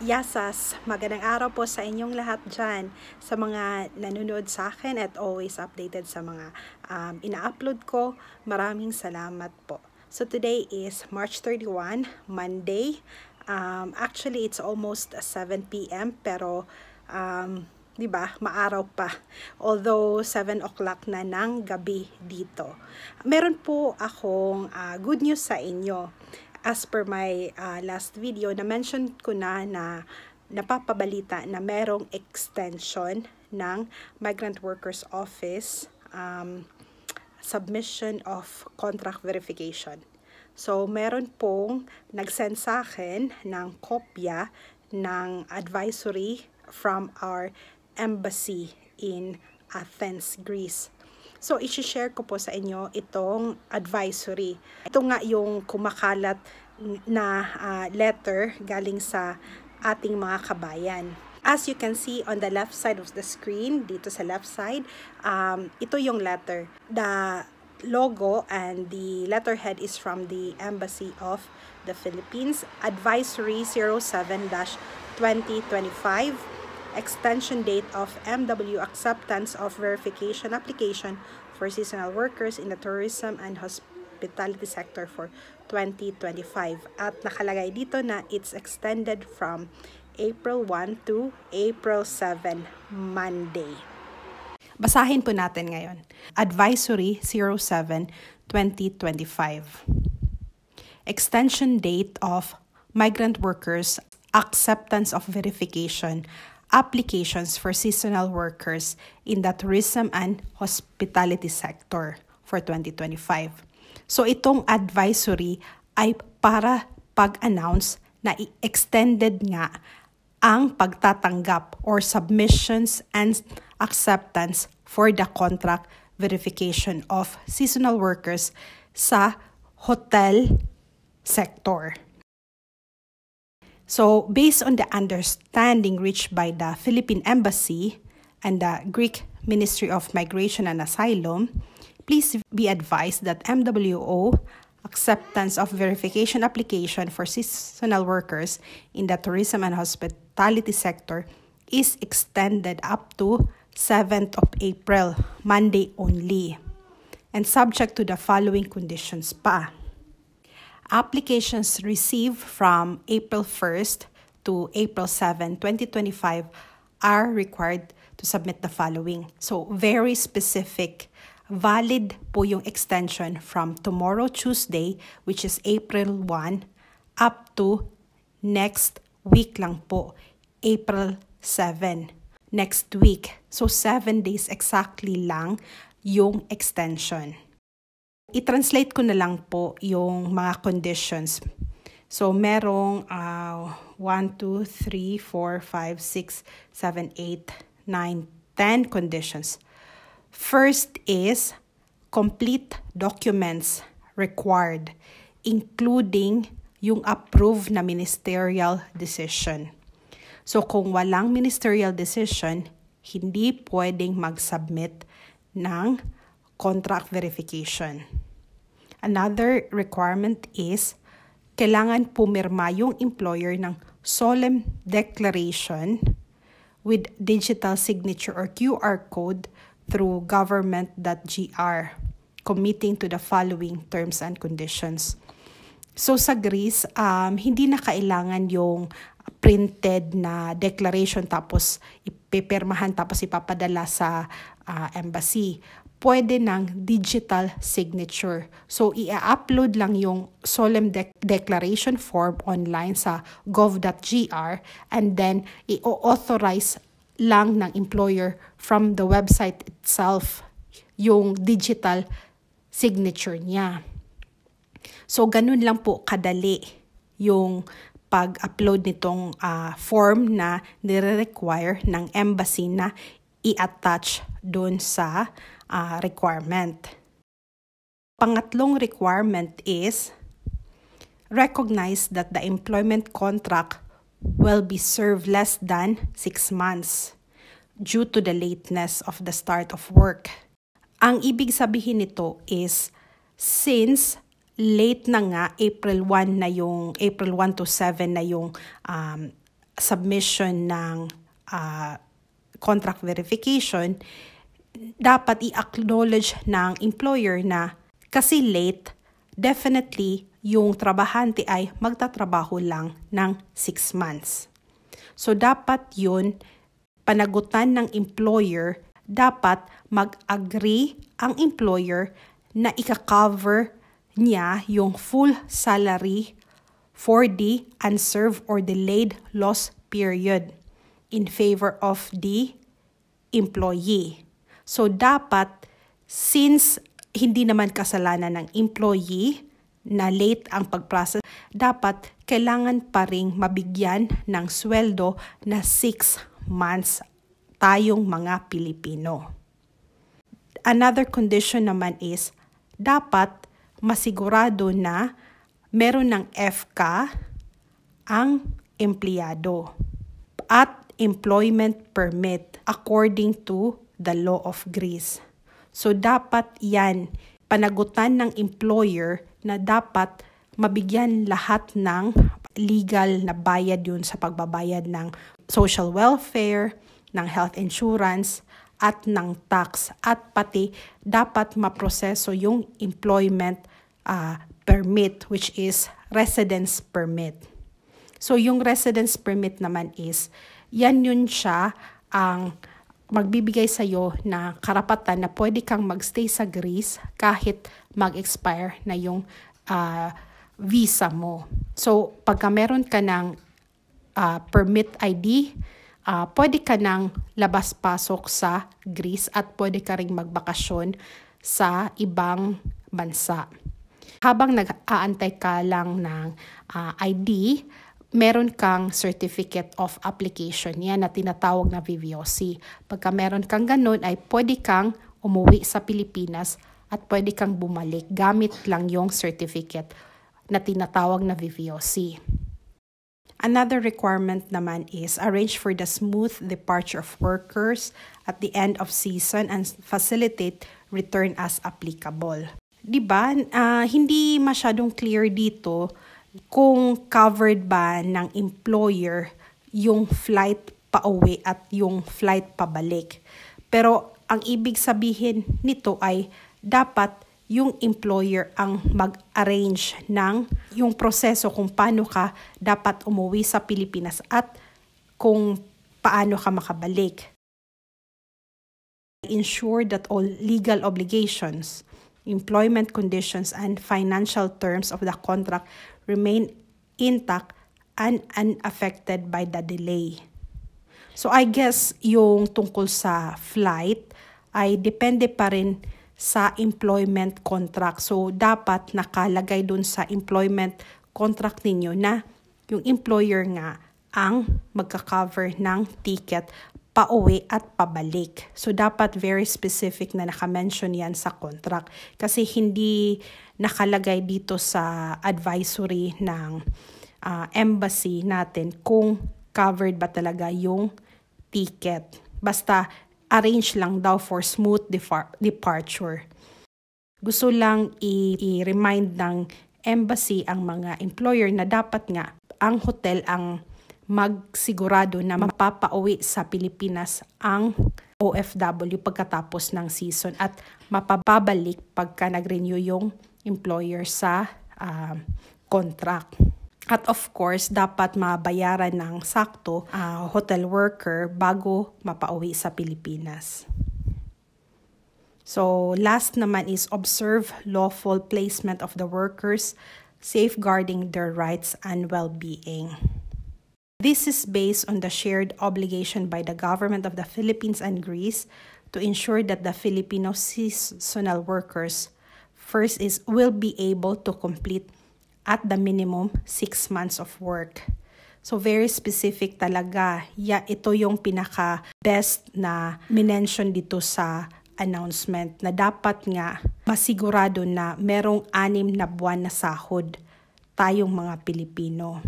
Yasas, magandang araw po sa inyong lahat dyan, sa mga nanonood sa akin at always updated sa mga ina-upload ko. Maraming salamat po. So today is March 31, Monday. Actually, it's almost 7 p.m. pero di ba, maaraw pa. Although 7 o'clock na ng gabi dito. Meron po akong good news sa inyo. As per my last video, na-mention ko na napapabalita na merong extension ng Migrant Workers Office submission of contract verification. So, meron pong nag-send sa akin ng kopya ng advisory from our embassy in Athens, Greece. So, i-share ko po sa inyo itong advisory. Ito nga yung kumakalat na letter galing sa ating mga kabayan. As you can see on the left side of the screen, dito sa left side, ito yung letter. The logo and the letterhead is from the Embassy of the Philippines. Advisory 07-2025. Extension date of MW acceptance of verification application for seasonal workers in the tourism and hospitality sector for 2025. At nakalagay dito na it's extended from April 1 to April 7, Monday. Basahin po natin ngayon. Advisory 07-2025. Extension date of migrant workers acceptance of verification applications for seasonal workers in the tourism and hospitality sector for 2025. So itong advisory ay para pag-announce na extended nga ang pagtatanggap or submissions and acceptance for the contract verification of seasonal workers sa hotel sector. So, based on the understanding reached by the Philippine Embassy and the Greek Ministry of Migration and Asylum, please be advised that MWO acceptance of verification application for seasonal workers in the tourism and hospitality sector is extended up to 7th of April, Monday only, and subject to the following conditions pa. Applications received from April 1st to April 7, 2025 are required to submit the following. So, very specific. Valid po yung extension from tomorrow, Tuesday, which is April 1, up to next week lang po, April 7, next week. So, 7 days exactly lang yung extension. I-translate ko na lang po yung mga conditions. So, merong 1, 2, 3, 4, 5, 6, 7, 8, 9, 10 conditions. First is complete documents required, including yung approved na ministerial decision. So, kung walang ministerial decision, hindi pwedeng mag-submit ng contract verification. Another requirement is kailangan pumirma yung employer ng solemn declaration with digital signature or QR code through government.gr committing to the following terms and conditions. So sa Greece, hindi na kailangan yung printed na declaration tapos ipipirmahan tapos ipapadala sa embassy. Pwede ng digital signature. So, i-upload lang yung solemn declaration form online sa gov.gr and then i-authorize lang ng employer from the website itself yung digital signature niya. So, ganun lang po kadali yung pag-upload nitong form na nire-require ng embassy na i-attach doon sa requirement. Pangatlong requirement is recognize that the employment contract will be served less than 6 months due to the lateness of the start of work. Ang ibig sabihin nito is since late na nga, April 1 to 7 na yung submission ng contract verification, dapat i-acknowledge ng employer na kasi late, definitely yung trabahante ay magtatrabaho lang ng 6 months. So dapat yun, panagutan ng employer, dapat mag-agree ang employer na ika-cover niya yung full salary for the unserved or delayed loss period in favor of the employee. So dapat, since hindi naman kasalanan ng employee na late ang pag-process, dapat kailangan pa ring mabigyan ng sweldo na 6 months tayong mga Pilipino. Another condition naman is, dapat masigurado na meron ng FCA ang empleyado at employment permit according to the law of Greece. So dapat yan, panagutan ng employer na dapat mabigyan lahat ng legal na bayad yun sa pagbabayad ng social welfare, ng health insurance, at ng tax. At pati dapat maproseso yung employment permit, which is residence permit. So yung residence permit naman is, yan yun siya ang magbibigay sa'yo na karapatan na pwede kang magstay sa Greece kahit mag-expire na yung visa mo. So pagka meron ka ng permit ID, pwede ka nang labas-pasok sa Greece at pwede ka ring magbakasyon sa ibang bansa. Habang nag-aantay ka lang ng ID, meron kang certificate of application. Yan na tinatawag na VVOC. Pagka meron kang ganun, ay pwede kang umuwi sa Pilipinas at pwede kang bumalik gamit lang yung certificate na tinatawag na VVOC. Another requirement naman is arrange for the smooth departure of workers at the end of season and facilitate return as applicable. Diba? Hindi masyadong clear dito kung covered ba ng employer yung flight pauwi at yung flight pabalik. Pero ang ibig sabihin nito ay dapat yung employer ang mag-arrange ng yung proseso kung paano ka dapat umuwi sa Pilipinas at kung paano ka makabalik. Ensure that all legal obligations, employment conditions, and financial terms of the contract remain intact and unaffected by the delay. So I guess yung tungkol sa flight ay depende pa rin sa employment contract. So dapat nakalagay dun sa employment contract ninyo na yung employer nga ang magka-cover ng ticket pauwi at pabalik. So dapat very specific na naka-mention yan sa contract kasi hindi nakalagay dito sa advisory ng embassy natin kung covered ba talaga yung ticket. Basta arrange lang daw for smooth departure. Gusto lang i-remind ng embassy ang mga employer na dapat nga ang hotel ang magsigurado na mapapauwi sa Pilipinas ang OFW pagkatapos ng season at mapapabalik pagka nag-renew yung employer sa contract. At of course, dapat mabayaran ng sakto hotel worker bago mapauwi sa Pilipinas. So last naman is observe lawful placement of the workers, safeguarding their rights and well-being. This is based on the shared obligation by the government of the Philippines and Greece to ensure that the Filipino seasonal workers will be able to complete at the minimum 6 months of work. So very specific talaga. Ito yung pinaka-best na minention dito sa announcement na dapat nga masigurado na merong 6 na buwan na sahod tayong mga Pilipino.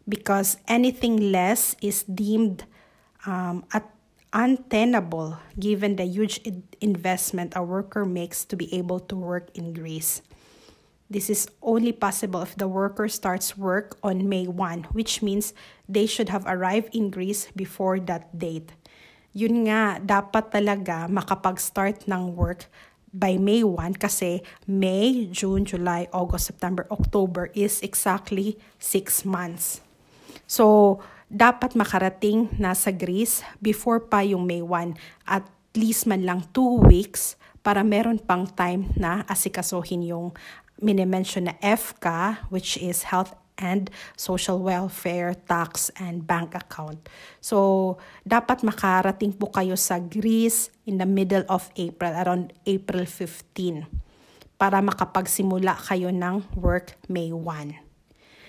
Because anything less is deemed untenable given the huge investment a worker makes to be able to work in Greece. This is only possible if the worker starts work on May 1, which means they should have arrived in Greece before that date. Yun nga, dapat talaga makapag-start ng work by May 1 kasi May, June, July, August, September, October is exactly 6 months. So, dapat makarating na sa Greece before pa yung May 1, at least man lang 2 weeks para meron pang time na asikasuhin yung minimension na FCA, which is Health and Social Welfare, Tax, and Bank Account. So, dapat makarating po kayo sa Greece in the middle of April, around April 15, para makapagsimula kayo ng work May 1.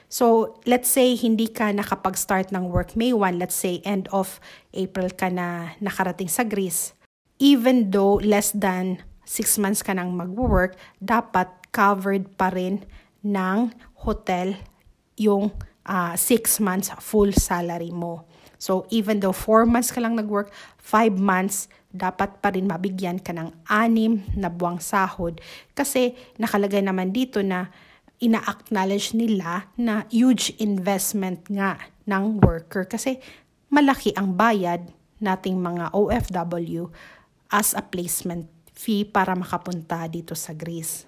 So, let's say hindi ka nakapag-start ng work May 1, let's say end of April ka na nakarating sa Greece. Even though less than 6 months ka nang mag-work, dapat covered pa rin ng hotel yung 6 months full salary mo. So, even though 4 months ka lang nag-work, 5 months, dapat pa rin mabigyan ka ng 6 na buwang sahod. Kasi nakalagay naman dito na ina-acknowledge nila na huge investment nga ng worker. Kasi malaki ang bayad nating mga OFW as a placement fee para makapunta dito sa Greece.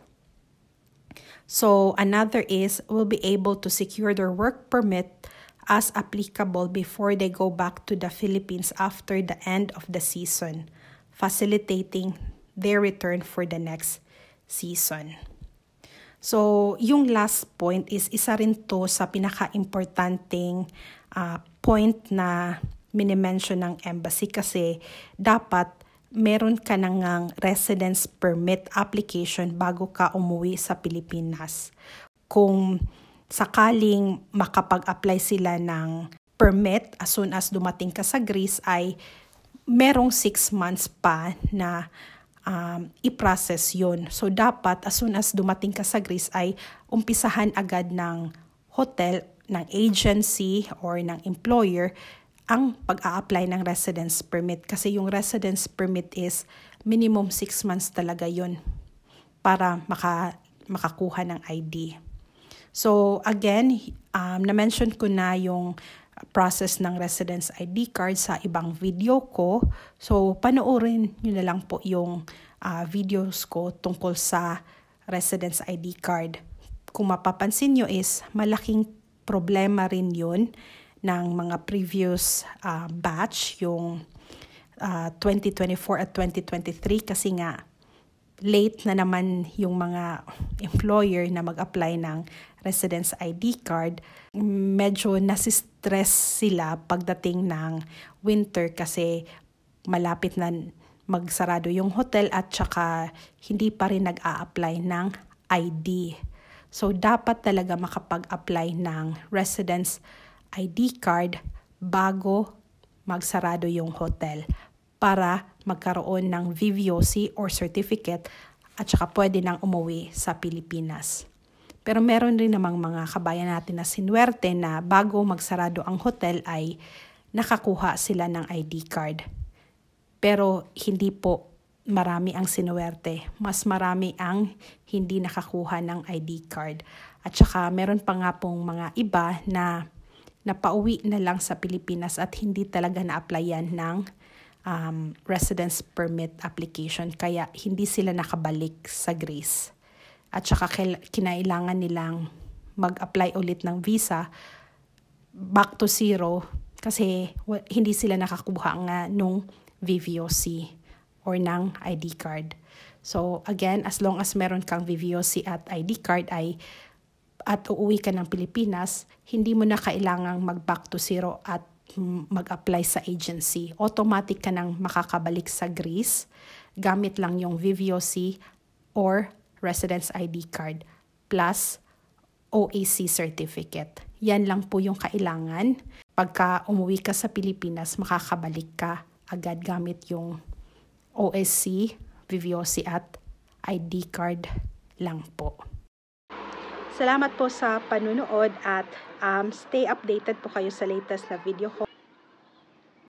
So, another is, will be able to secure their work permit as applicable before they go back to the Philippines after the end of the season, facilitating their return for the next season. So, yung last point is, isa rin to sa pinaka-importanting point na minimension ng embassy kasi dapat meron ka nang residence permit application bago ka umuwi sa Pilipinas. Kung sakaling makapag-apply sila ng permit as soon as dumating ka sa Greece, ay merong 6 months pa na i-process yun. So, dapat as soon as dumating ka sa Greece ay umpisahan agad ng hotel, ng agency, or ng employer ang pag-a-apply ng residence permit. Kasi yung residence permit is minimum 6 months talaga yun para makakuha ng ID. So, again, na-mention ko na yung process ng residence ID card sa ibang video ko. So, panoorin nyo na lang po yung videos ko tungkol sa residence ID card. Kung mapapansin nyo is malaking problema rin yun ng mga previous batch, yung 2024 at 2023, kasi nga late na naman yung mga employer na mag-apply ng residence ID card. Medyo nasistress sila pagdating ng winter kasi malapit na magsarado yung hotel at saka hindi pa rin nag-a-apply ng ID. So, dapat talaga makapag-apply ng residence ID card bago magsarado yung hotel para magkaroon ng VVOC or certificate at saka pwede nang umuwi sa Pilipinas. Pero meron rin namang mga kabayan natin na sinuwerte na bago magsarado ang hotel ay nakakuha sila ng ID card. Pero hindi po marami ang sinuwerte. Mas marami ang hindi nakakuha ng ID card. At saka meron pa nga pong mga iba na napauwi na lang sa Pilipinas at hindi talaga na-applyan ng residence permit application. Kaya hindi sila nakabalik sa Greece. At saka kinailangan nilang mag-apply ulit ng visa back to zero kasi hindi sila nakakuha nga nung VVOC or ng ID card. So again, as long as meron kang VVOC at ID card at uuwi ka ng Pilipinas, hindi mo na kailangang mag-back to zero at mag-apply sa agency. Automatic ka nang makakabalik sa Greece gamit lang yung VVOC or residence ID card plus OAC certificate. Yan lang po yung kailangan. Pagka umuwi ka sa Pilipinas, makakabalik ka agad gamit yung OSC, VVOC at ID card lang po. Salamat po sa panunood at stay updated po kayo sa latest na video ko.